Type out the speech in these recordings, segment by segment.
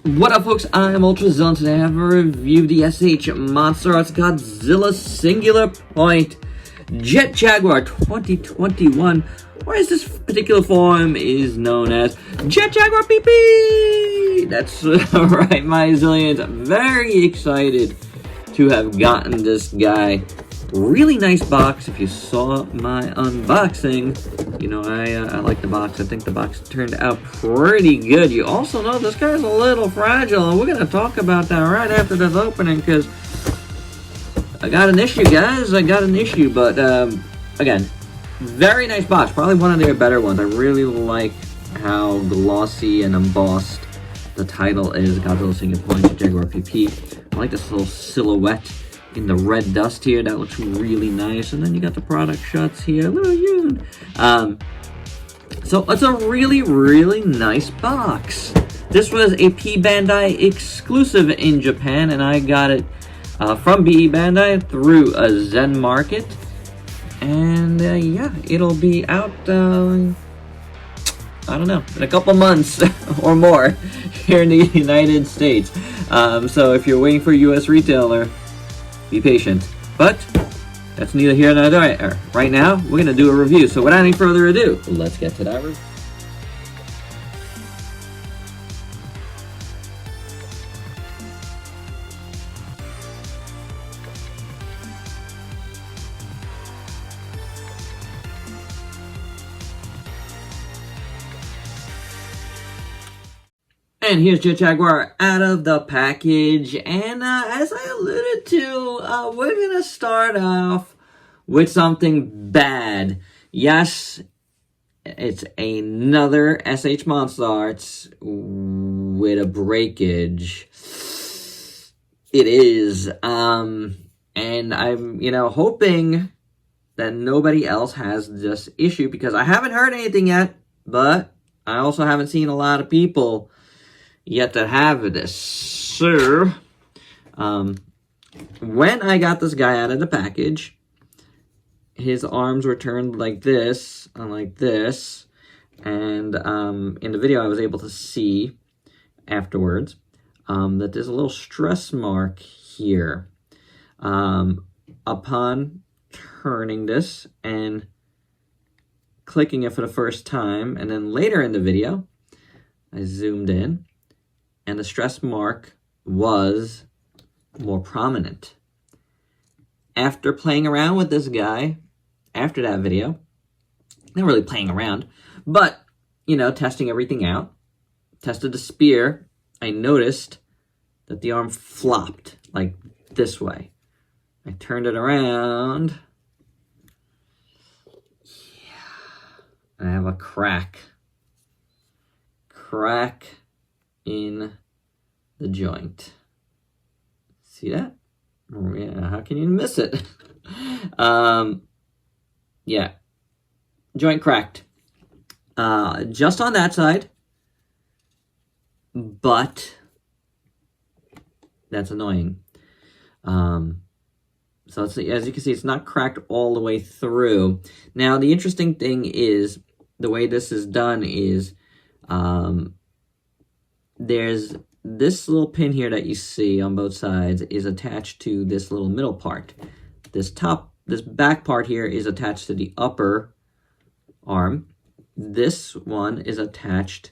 What up, folks? I'm Ultrazilla, and today I have a review of the SH Monsterarts Godzilla Singular Point Jet Jaguar 2021, or as this particular form is known as Jet Jaguar PP! That's right, my zillions. Very excited to have gotten this guy. Really nice box. If you saw my unboxing, you know, I like the box. I think the box turned out pretty good. You also know this guy's a little fragile, and we're going to talk about that right after this opening, because I got an issue, guys. I got an issue, but, again, very nice box. Probably one of their better ones. I really like how glossy and embossed the title is. Godzilla Singular Point, Jaguar PP. I like this little silhouette in the red dust here. That looks really nice. And then you got the product shots here. Little used. So it's a really, really nice box. This was a P Bandai exclusive in Japan, and I got it from BE Bandai through a Zen Market. And yeah, it'll be out, I don't know, in a couple months or more here in the United States. So if you're waiting for a US retailer, be patient. But that's neither here nor there. Right now, we're going to do a review. So without any further ado, let's get to that review. And here's Jet Jaguar out of the package, and as I alluded to, we're going to start off with something bad. Yes, it's another SH Monsterarts with a breakage. It is, and I'm, hoping that nobody else has this issue, because I haven't heard anything yet, but I also haven't seen a lot of people yet to have this. So, when I got this guy out of the package, his arms were turned like this, and in the video I was able to see afterwards that there's a little stress mark here. Upon turning this and clicking it for the first time, and then later in the video, I zoomed in, and the stress mark was more prominent. After playing around with this guy, after that video, not really playing around, but, testing everything out, tested the spear, I noticed that the arm flopped, like this way. I turned it around. Yeah. I have a crack in the joint. See that? Oh, yeah, how can you miss it? Yeah. Joint cracked. Just on that side. But that's annoying. So as you can see, it's not cracked all the way through. Now, the interesting thing is, the way this is done is, there's this little pin here that you see on both sides is attached to this little middle part. This back part here is attached to the upper arm. This one is attached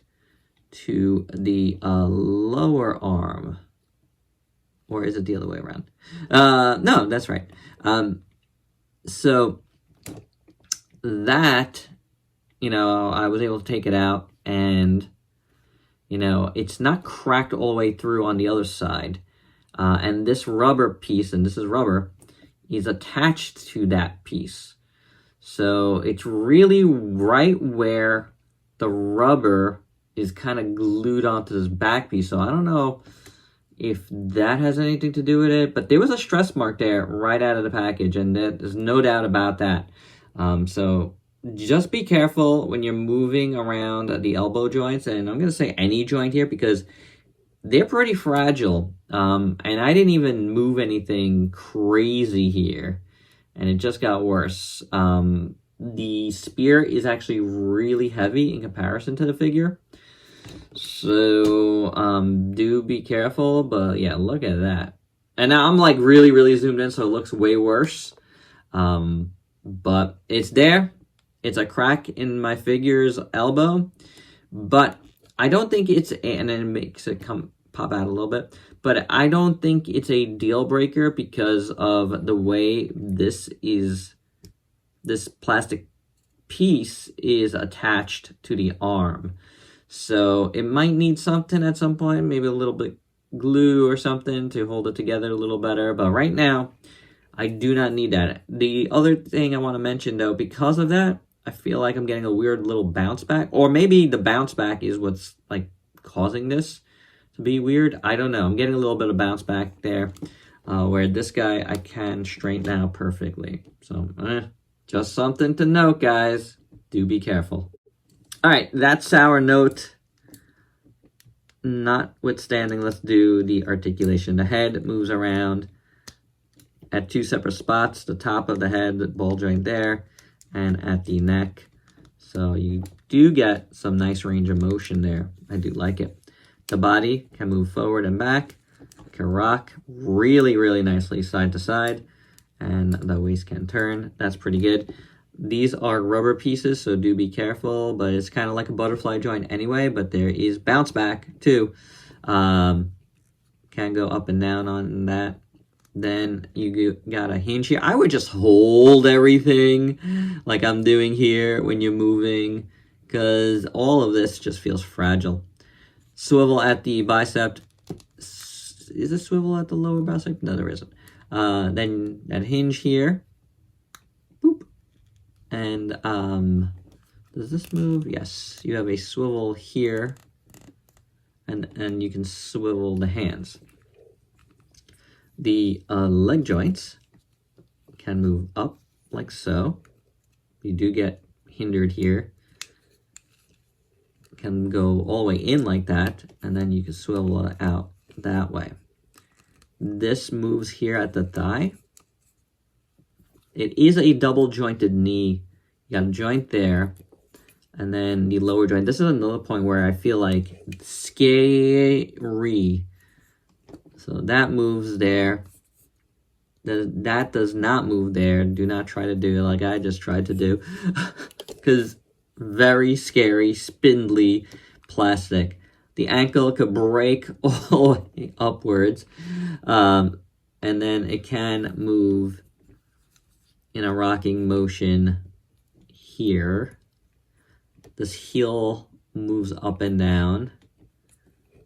to the lower arm. Or is it the other way around? No, that's right. So that, I was able to take it out, and it's not cracked all the way through on the other side. And this rubber piece, and this is rubber, is attached to that piece. So it's really right where the rubber is kind of glued onto this back piece. So I don't know if that has anything to do with it, but there was a stress mark there right out of the package, and there's no doubt about that. So just be careful when you're moving around the elbow joints, and I'm going to say any joint here because they're pretty fragile. And I didn't even move anything crazy here, and it just got worse. The spear is actually really heavy in comparison to the figure. So, do be careful, but yeah, look at that. And now I'm like really zoomed in, so it looks way worse. But it's there. It's a crack in my figure's elbow, but I don't think it's, and then it makes it pop out a little bit, but I don't think it's a deal breaker because of the way this plastic piece is attached to the arm. So it might need something at some point, maybe a little bit glue or something to hold it together a little better. But right now, I do not need that. The other thing I want to mention though, because of that, I feel like I'm getting a weird little bounce back. Or maybe the bounce back is what's like causing this to be weird. I don't know. I'm getting a little bit of bounce back there. Where this guy, I can straighten out perfectly. So, just something to note, guys. Do be careful. All right, that sour note notwithstanding, let's do the articulation. The head moves around at two separate spots, the top of the head, the ball joint there, and at the neck. So you do get some nice range of motion there. I do like it. The body can move forward and back, can rock really nicely side to side, and the waist can turn. That's pretty good. These are rubber pieces, so do be careful, but it's kind of like a butterfly joint anyway, but there is bounce back too. Can go up and down on that. Then you got a hinge here. I would just hold everything like I'm doing here when you're moving, because all of this just feels fragile. Swivel at the bicep. Is it swivel at the lower bicep? No, there isn't. Then that hinge here. Boop. And does this move? Yes. You have a swivel here. And you can swivel the hands. The leg joints can move up like so. You do get hindered here. Can go all the way in like that, and then you can swivel it out that way. This moves here at the thigh. It is a double jointed knee. You got a joint there, and then the lower joint. This is another point where I feel like scary. So that moves there. That does not move there. Do not try to do it like I just tried to do. Because very scary, spindly plastic. The ankle could break all the way upwards. And then it can move in a rocking motion here. This heel moves up and down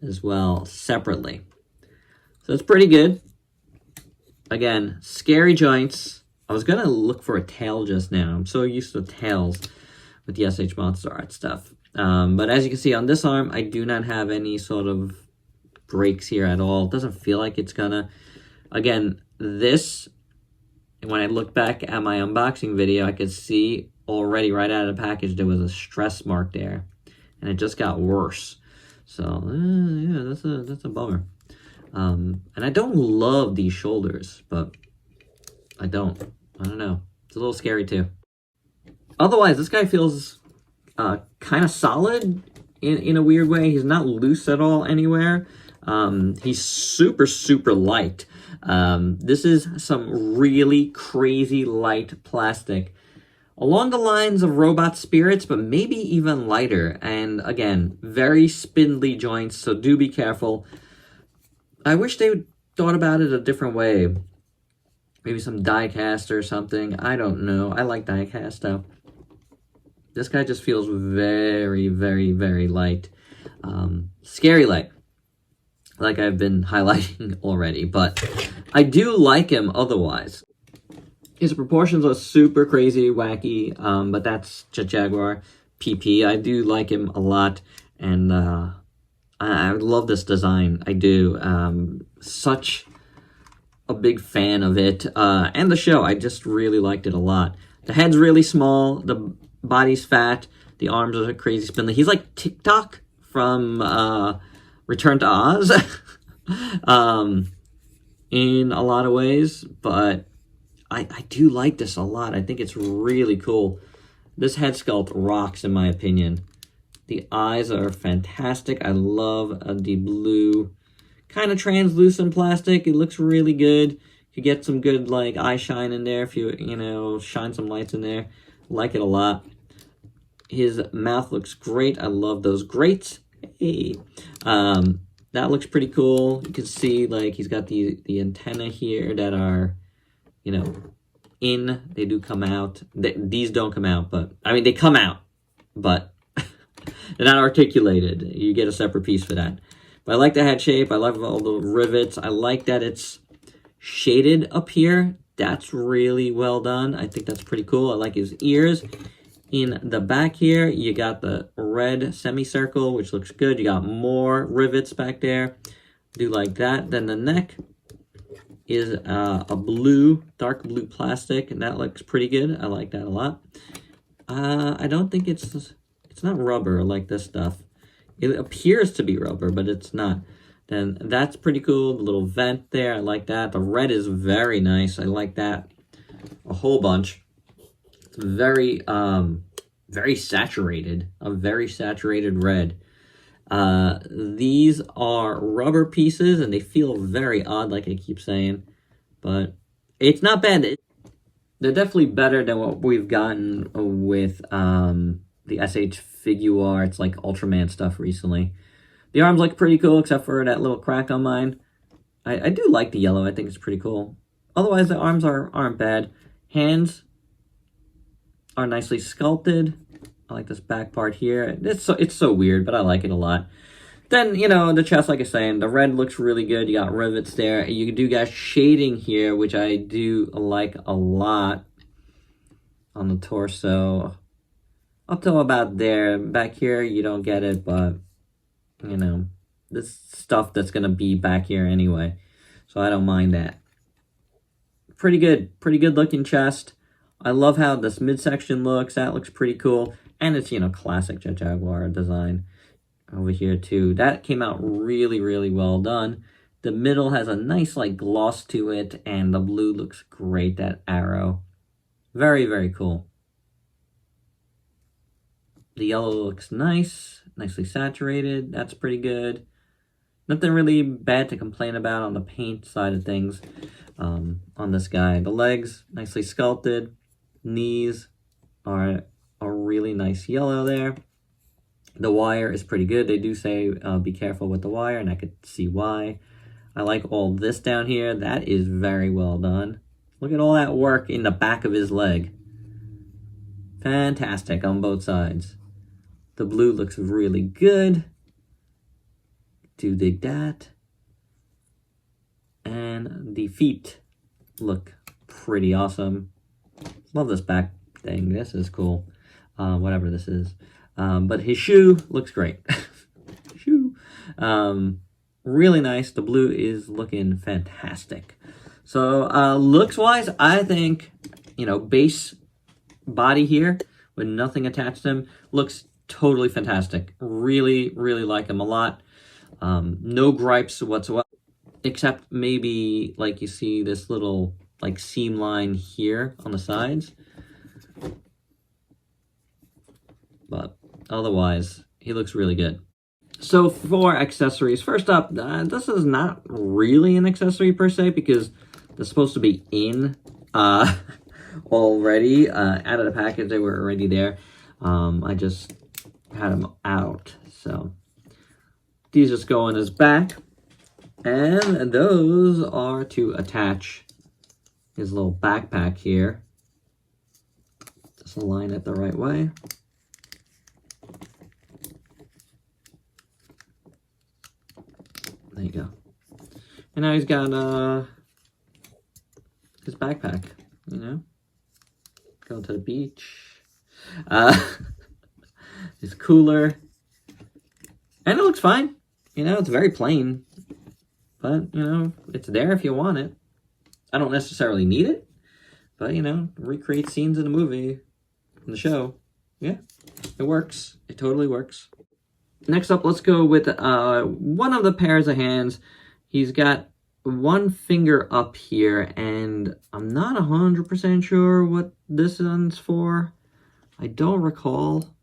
as well, separately. So it's pretty good. Again, scary joints. I was going to look for a tail just now. I'm so used to tails with the SH Monsterarts stuff. But as you can see on this arm, I do not have any sort of breaks here at all. It doesn't feel like it's gonna. Again, this, when I look back at my unboxing video, I could see already right out of the package there was a stress mark there. And it just got worse. So, yeah, that's a bummer. And I don't love these shoulders, but I don't know. It's a little scary too. Otherwise, this guy feels kind of solid in a weird way. He's not loose at all anywhere. He's super light. This is some really crazy light plastic. Along the lines of Robot Spirits, but maybe even lighter. And again, very spindly joints, so do be careful. I wish they thought about it a different way. Maybe some die cast or something. I don't know. I like die cast though. This guy just feels very light. Scary light. Like I've been highlighting already. But I do like him otherwise. His proportions are super crazy, wacky. But that's Jaguar PP. I do like him a lot. And I love this design. I do. Such a big fan of it. And the show. I just really liked it a lot. The head's really small. The body's fat. The arms are crazy spindly. He's like TikTok from Return to Oz. In a lot of ways. But I do like this a lot. I think it's really cool. This head sculpt rocks in my opinion. The eyes are fantastic. I love the blue, kind of translucent plastic. It looks really good. You get some good like eye shine in there if you shine some lights in there. Like it a lot. His mouth looks great. I love those grates. Hey. That looks pretty cool. You can see like he's got the antenna here that are, they do come out. These don't come out, but I mean they come out, but they're not articulated. You get a separate piece for that. But I like the head shape. I love all the rivets. I like that it's shaded up here. That's really well done. I think that's pretty cool. I like his ears. In the back here, you got the red semicircle, which looks good. You got more rivets back there. Do like that. Then the neck is a blue, dark blue plastic, and that looks pretty good. I like that a lot. I don't think it's not rubber like this stuff. It appears to be rubber, but it's not. Then that's pretty cool. The little vent there, I like that. The red is very nice. I like that a whole bunch. It's very, very saturated. A very saturated red. These are rubber pieces, and they feel very odd, like I keep saying. But it's not bad. They're definitely better than what we've gotten with the SH Figuarts, like Ultraman stuff recently. The arms look pretty cool, except for that little crack on mine. I do like the yellow. I think it's pretty cool. Otherwise, the arms aren't bad. Hands are nicely sculpted. I like this back part here. It's so weird, but I like it a lot. Then, the chest, like I was saying, the red looks really good. You got rivets there. You do got shading here, which I do like a lot on the torso. Up till about there. Back here, you don't get it, but, this stuff that's going to be back here anyway. So I don't mind that. Pretty good looking chest. I love how this midsection looks. That looks pretty cool. And it's, classic Jet Jaguar design over here too. That came out really, really well done. The middle has a nice like gloss to it, and the blue looks great, that arrow. Very, very cool. The yellow looks nice, nicely saturated. That's pretty good. Nothing really bad to complain about on the paint side of things on this guy. The legs, nicely sculpted. Knees are a really nice yellow there. The wire is pretty good. They do say be careful with the wire, and I could see why. I like all this down here. That is very well done. Look at all that work in the back of his leg. Fantastic on both sides. The blue looks really good. Do dig that. And the feet look pretty awesome. Love this back thing. This is cool. Whatever this is. But his shoe looks great. Shoe. Really nice. The blue is looking fantastic. So, looks-wise, I think, base body here with nothing attached to him looks totally fantastic. Really, really like him a lot. No gripes whatsoever, except maybe, like, you see this little, like, seam line here on the sides. But otherwise, he looks really good. So for accessories, first up, this is not really an accessory per se, because they're supposed to be in already. Out of the package, they were already there. I just had them out. So these just go on his back. And those are to attach his little backpack here. Just align it the right way. There you go. And now he's got his backpack, Going to the beach. His cooler. And it looks fine. It's very plain. But, it's there if you want it. I don't necessarily need it. But, recreate scenes in the movie, in the show. Yeah, it works. It totally works. Next up, let's go with one of the pairs of hands. He's got one finger up here, and I'm not 100% sure what this one's for. I don't recall.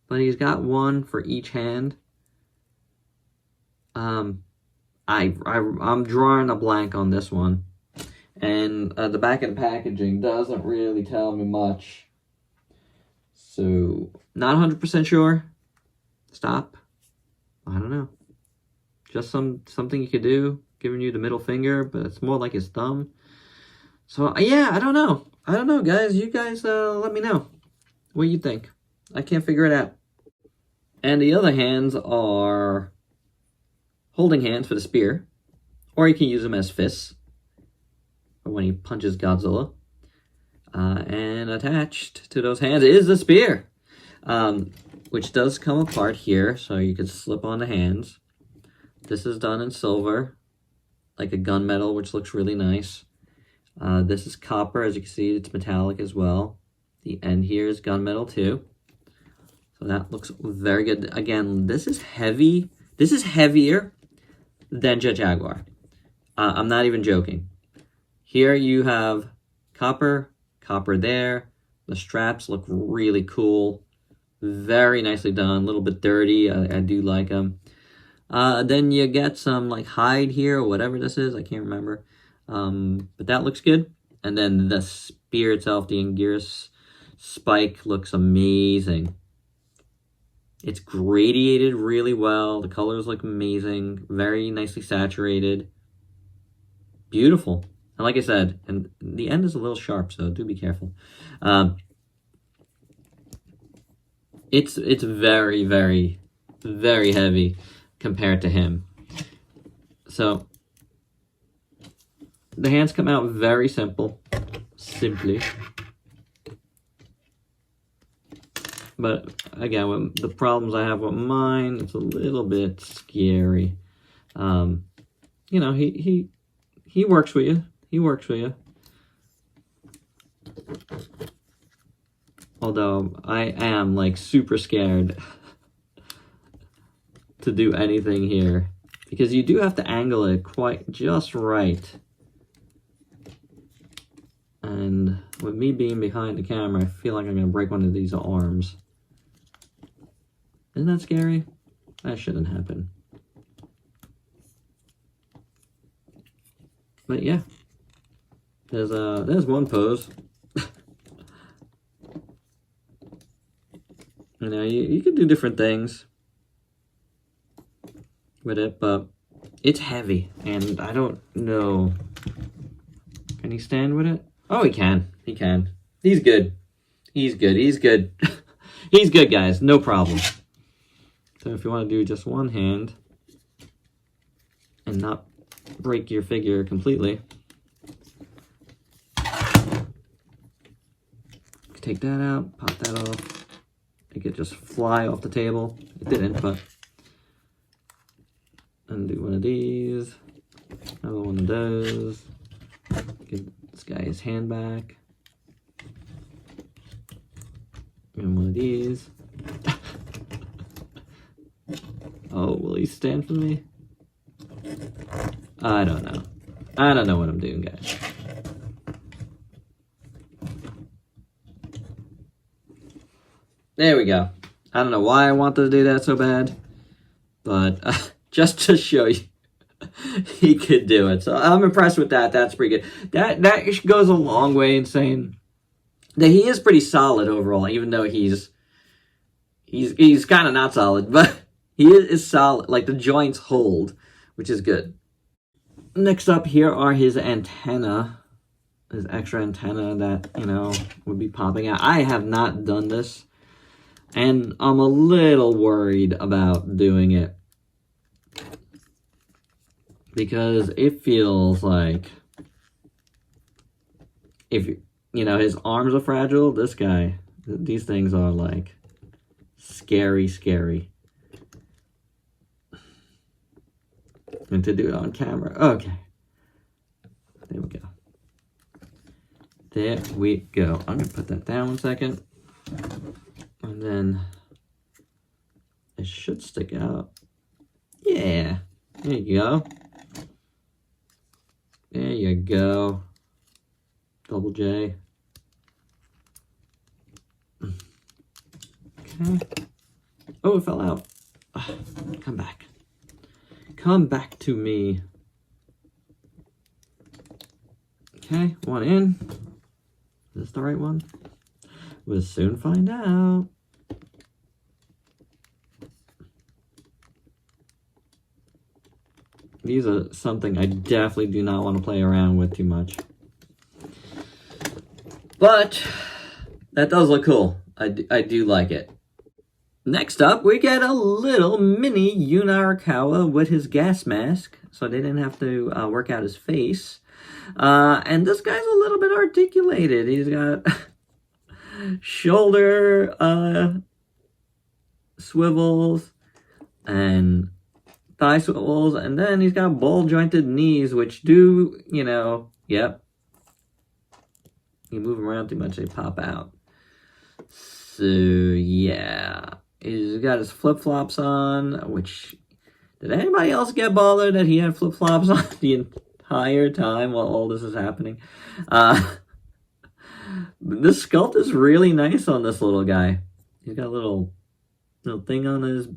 but he's got one for each hand. I'm drawing a blank on this one, and the back of the packaging doesn't really tell me much. So, not 100% sure. Stop. I don't know. Just something you could do, giving you the middle finger, but it's more like his thumb. So, yeah, I don't know. I don't know, guys. You guys let me know what you think. I can't figure it out. And the other hands are holding hands for the spear, or you can use them as fists for when he punches Godzilla. And attached to those hands is the spear, which does come apart here, so you can slip on the hands. This is done in silver, like a gunmetal, which looks really nice. This is copper, as you can see, it's metallic as well. The end here is gunmetal too. So that looks very good. Again, this is heavy. This is heavier than Jet Jaguar. I'm not even joking. Here you have copper there. The straps look really cool. Very nicely done. A little bit dirty. I do like them. Then you get some like hide here or whatever this is. I can't remember. But that looks good. And then the spear itself, the Anguirus spike, looks amazing. It's gradiated really well. The colors look amazing. Very nicely saturated. Beautiful. And like I said, and the end is a little sharp, so do be careful. It's very, very, very heavy compared to him. So the hands come out very simply. But again, with the problems I have with mine, it's a little bit scary. You know, he works with you. He works with you. Although I am like super scared to do anything here, because you do have to angle it quite just right. And with me being behind the camera, I feel like I'm going to break one of these arms. Isn't that scary? That shouldn't happen. But yeah, there's one pose. You know, you can do different things with it, but it's heavy, and I don't know. Can he stand with it? Oh, he can. He can. He's good. He's good. He's good. He's good, guys. No problem. So if you want to do just one hand and not break your figure completely, take that out, pop that off. It could just fly off the table. It didn't, but undo one of these, another one of those. Give this guy his hand back. And one of these. Oh, will he stand for me? I don't know. I don't know what I'm doing, guys. There we go. I don't know why I wanted to do that so bad, but just to show you, he could do it. So I'm impressed with that. That's pretty good. That goes a long way in saying that he is pretty solid overall, even though he's kind of not solid, but he is solid. Like, the joints hold, which is good. Next up here are his antenna, his extra antenna that, you know, would be popping out. I have not done this, and I'm a little worried about doing it, because it feels like, if you know, his arms are fragile, this guy, these things are like scary. And to do it on camera. Okay. There we go. There we go. I'm going to put that down 1 second. And then it should stick out. Yeah. There you go. There you go. Double J. Okay. Oh, it fell out. Come back. Come back to me. Okay, one in. Is this the right one? We'll soon find out. These are something I definitely do not want to play around with too much. But that does look cool. I do like it. Next up, we get a little mini Yun Arakawa with his gas mask. So they didn't have to work out his face. And this guy's a little bit articulated. He's got shoulder swivels and thigh swivels, and then he's got ball jointed knees, which do, you know, yep. You move them around too much, they pop out. So yeah, he's got his flip flops on. Which, did anybody else get bothered that he had flip flops on the entire time while all this is happening? This sculpt is really nice on this little guy. He's got a little thing on his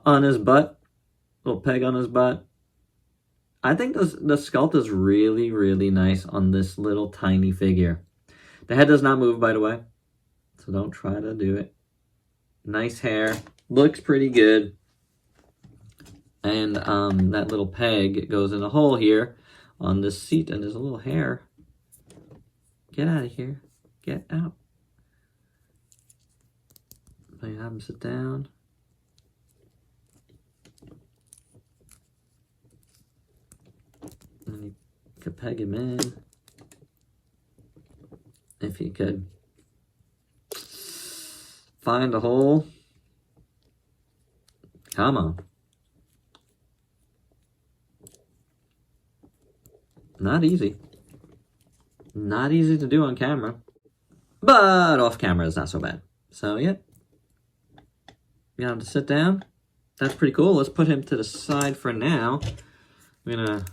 on his butt, little peg on his butt. I think the sculpt is really, really nice on this little tiny figure. The head does not move, by the way, so don't try to do it. Nice hair, looks pretty good. And that little peg goes in a hole here on this seat, and there's a little hair. Get out of here. Get out. I have him sit down. And you could peg him in. If you could find a hole. Come on. Not easy. Not easy to do on camera. But off camera is not so bad. So, yeah. You got him to sit down. That's pretty cool. Let's put him to the side for now. I'm gonna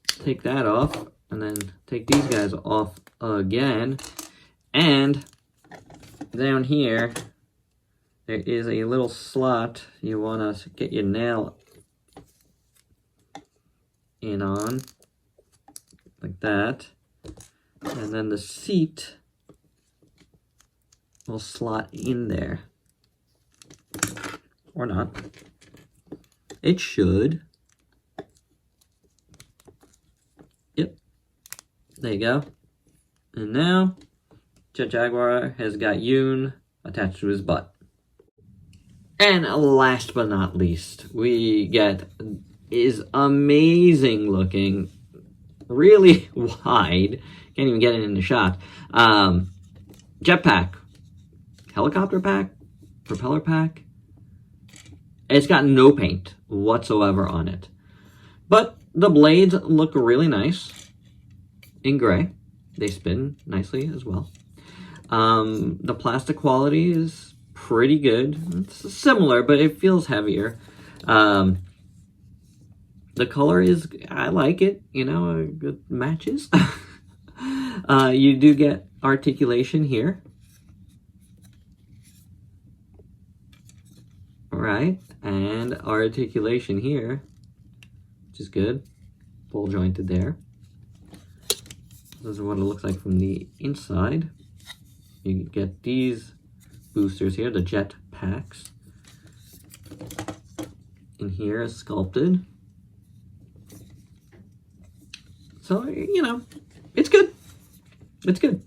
take that off and then take these guys off again. And down here, there is a little slot you want to get your nail in on, like that. And then the seat will slot in there. Or not. It should. Yep. There you go. And now, Jaguar has got Yun attached to his butt. And last but not least, we get is amazing looking, really wide, can't even get it in the shot, jetpack, helicopter pack, propeller pack. It's got no paint whatsoever on it. But the blades look really nice in gray. They spin nicely as well. The plastic quality is pretty good. It's similar, but it feels heavier. The color is, I like it, you know, good matches. You do get articulation here. Right, and articulation here, which is good. Ball jointed there. This is what it looks like from the inside. You get these boosters here, the jet packs. In here is sculpted. So, you know, it's good. It's good.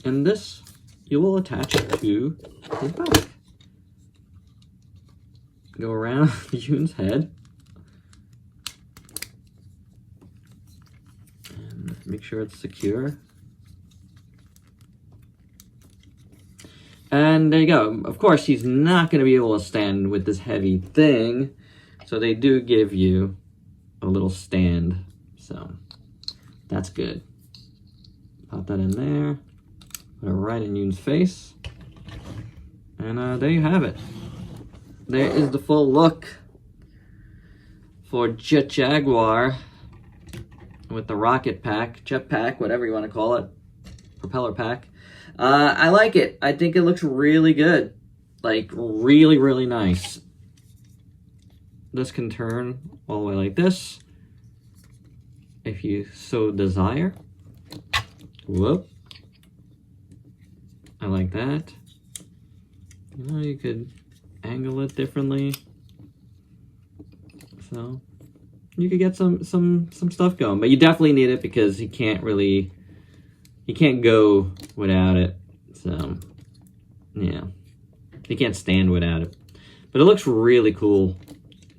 And this you will attach to his back. Go around Yun's head. And make sure it's secure. And there you go. Of course, he's not going to be able to stand with this heavy thing. So they do give you a little stand. So that's good. Pop that in there. Put it right in Yun's face. And there you have it. There is the full look for Jaguar with the rocket pack, jet pack, whatever you want to call it, propeller pack. I like it. I think it looks really good. Like, really, really nice. This can turn all the way like this, if you so desire. Whoop. I like that. You know, you could angle it differently. So you could get some stuff going, but you definitely need it because you can't go without it. So yeah, you can't stand without it. But it looks really cool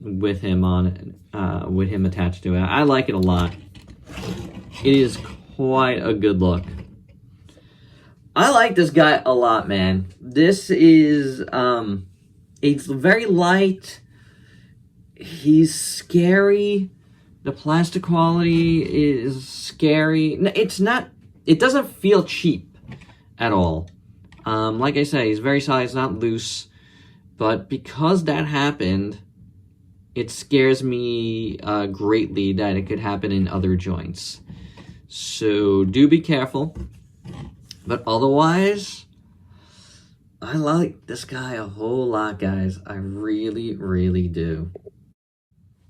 with him on it, with him attached to it. I like it a lot. It is quite a good look. I like this guy a lot, man. This is it's very light. He's scary. The plastic quality is scary. It doesn't feel cheap at all. Like I say, he's very solid, it's not loose. But because that happened, it scares me greatly that it could happen in other joints. So do be careful. But otherwise, I like this guy a whole lot, guys. I really, really do.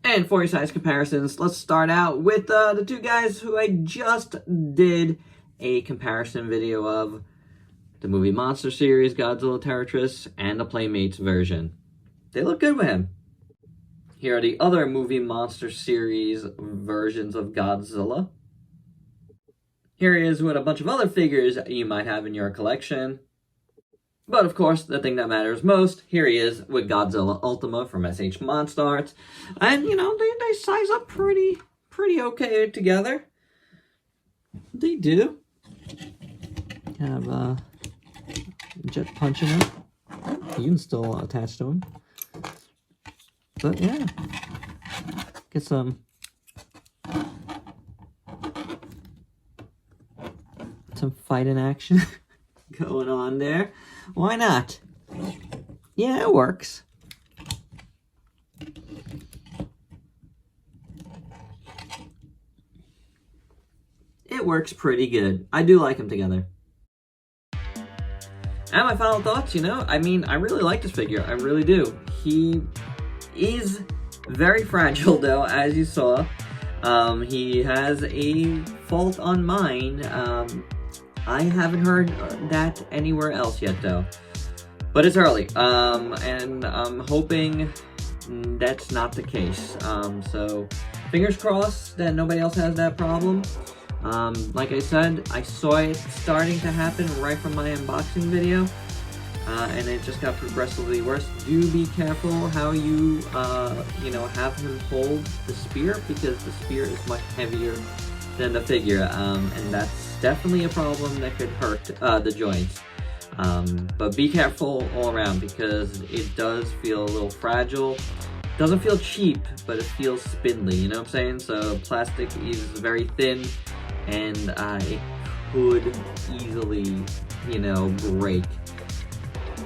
And for your size comparisons, let's start out with the two guys who I just did a comparison video of. The movie Monster Series Godzilla Terratris and the Playmates version. They look good with him. Here are the other movie Monster Series versions of Godzilla. Here he is with a bunch of other figures you might have in your collection. But of course, the thing that matters most, here he is with Godzilla Ultima from SH Monsterarts. And, you know, they size up pretty okay together. They do. Have jet punch in him. You can still attach to him. But yeah. Get some fighting action going on there. Why not? Yeah, it works. It works pretty good. I do like them together. And my final thoughts, you know, I mean, I really like this figure. I really do. He is very fragile, though, as you saw. He has a fault on mine. I haven't heard that anywhere else yet, though. But it's early, and I'm hoping that's not the case. So, fingers crossed that nobody else has that problem. Like I said, I saw it starting to happen right from my unboxing video, and it just got progressively worse. Do be careful how you, you know, have him hold the spear, because the spear is much heavier than the figure, and that's definitely a problem that could hurt the joints. But be careful all around, because it does feel a little fragile. Doesn't feel cheap, but it feels spindly, you know what I'm saying? So plastic is very thin, and it could easily, you know, break.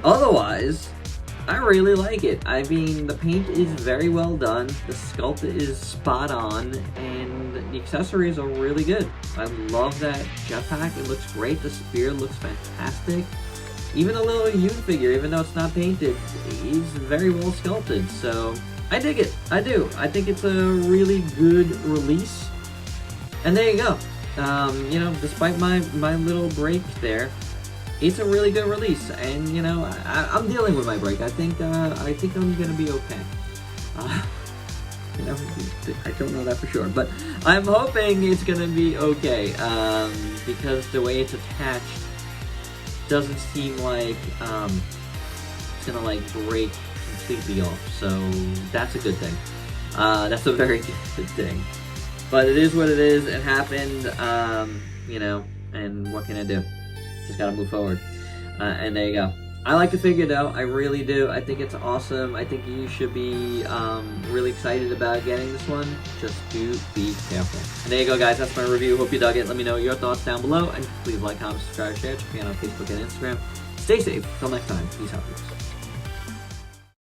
Otherwise, I really like it. I mean, the paint is very well done, the sculpt is spot on, and the accessories are really good. I love that jetpack, it looks great, the spear looks fantastic. Even the little Yoon figure, even though it's not painted, is very well sculpted, so I dig it. I do. I think it's a really good release. And there you go. You know, despite my little break there, it's a really good release. And, you know, I'm dealing with my break. I think I'm gonna be okay. You know, I don't know that for sure, but I'm hoping it's gonna be okay, because the way it's attached doesn't seem like it's gonna like break completely off, so that's a good thing. That's a very good thing. But it is what it is. It happened, you know, and what can I do? Just gotta move forward. And there you go. I like the figure though, I really do. I think it's awesome. I think you should be really excited about getting this one. Just do be careful. And there you go, guys. That's my review. Hope you dug it. Let me know your thoughts down below. And please like, comment, subscribe, share. Check me out on Facebook and Instagram. Stay safe. Till next time. Peace out.